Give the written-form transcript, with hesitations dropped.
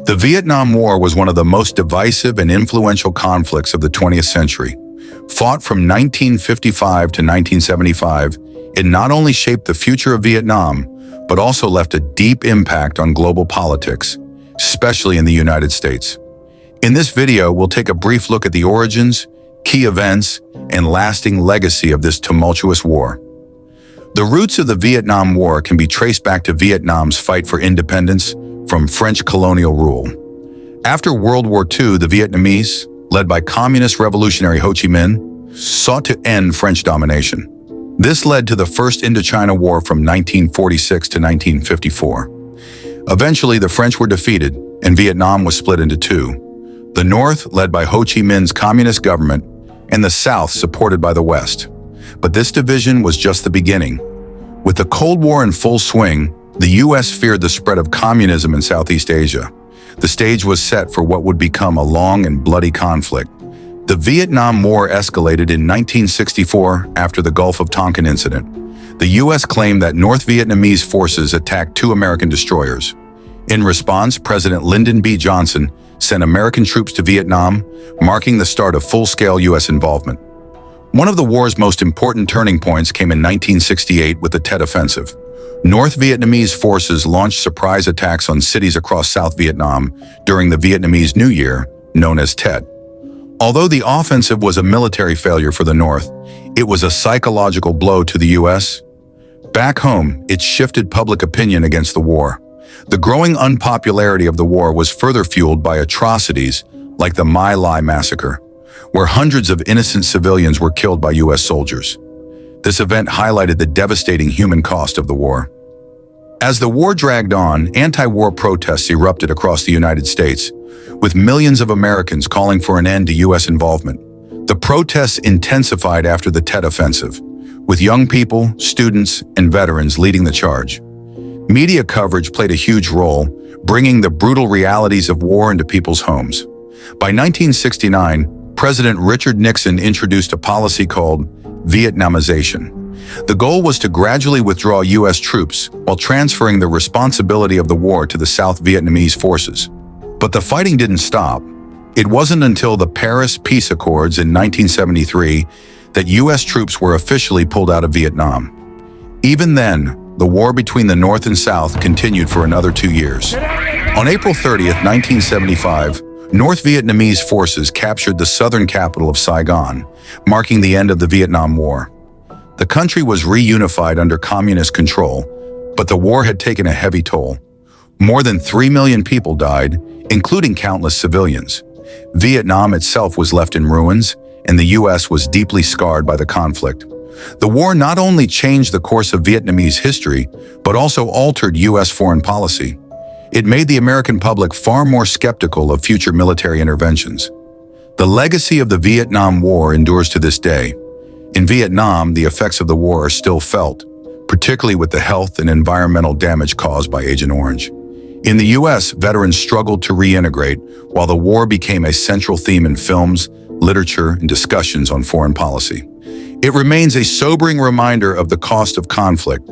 The Vietnam War was one of the most divisive and influential conflicts of the 20th century. Fought from 1955 to 1975, it not only shaped the future of Vietnam, but also left a deep impact on global politics, especially in the United States. In this video, we'll take a brief look at the origins, key events, and lasting legacy of this tumultuous war. The roots of the Vietnam War can be traced back to Vietnam's fight for independence from French colonial rule. After World War II, the Vietnamese, led by Communist Revolutionary Ho Chi Minh, sought to end French domination. This led to the First Indochina War from 1946 to 1954. Eventually, the French were defeated, and Vietnam was split into two. The North, led by Ho Chi Minh's communist government, and the South, supported by the West. But this division was just the beginning. With the Cold War in full swing, the U.S. feared the spread of communism in Southeast Asia. The stage was set for what would become a long and bloody conflict. The Vietnam War escalated in 1964 after the Gulf of Tonkin incident. The U.S. claimed that North Vietnamese forces attacked two American destroyers. In response, President Lyndon B. Johnson sent American troops to Vietnam, marking the start of full-scale U.S. involvement. One of the war's most important turning points came in 1968 with the Tet Offensive. North Vietnamese forces launched surprise attacks on cities across South Vietnam during the Vietnamese New Year, known as Tet. Although the offensive was a military failure for the North, it was a psychological blow to the U.S. Back home, it shifted public opinion against the war. The growing unpopularity of the war was further fueled by atrocities like the My Lai massacre, where hundreds of innocent civilians were killed by U.S. soldiers. This event highlighted the devastating human cost of the war. As the war dragged on, anti-war protests erupted across the United States, with millions of Americans calling for an end to U.S. involvement. The protests intensified after the Tet Offensive, with young people, students, and veterans leading the charge. Media coverage played a huge role, bringing the brutal realities of war into people's homes. By 1969, President Richard Nixon introduced a policy called Vietnamization. The goal was to gradually withdraw U.S. troops while transferring the responsibility of the war to the South Vietnamese forces. But the fighting didn't stop. It wasn't until the Paris Peace Accords in 1973 that U.S. troops were officially pulled out of Vietnam. Even then, the war between the North and South continued for another 2 years. On April 30th, 1975, North Vietnamese forces captured the southern capital of Saigon, marking the end of the Vietnam War. The country was reunified under communist control, but the war had taken a heavy toll. More than 3 million people died, including countless civilians. Vietnam itself was left in ruins, and the U.S. was deeply scarred by the conflict. The war not only changed the course of Vietnamese history, but also altered U.S. foreign policy. It made the American public far more skeptical of future military interventions. The legacy of the Vietnam War endures to this day. In Vietnam, the effects of the war are still felt, particularly with the health and environmental damage caused by Agent Orange. In the U.S., veterans struggled to reintegrate, while the war became a central theme in films, literature, and discussions on foreign policy. It remains a sobering reminder of the cost of conflict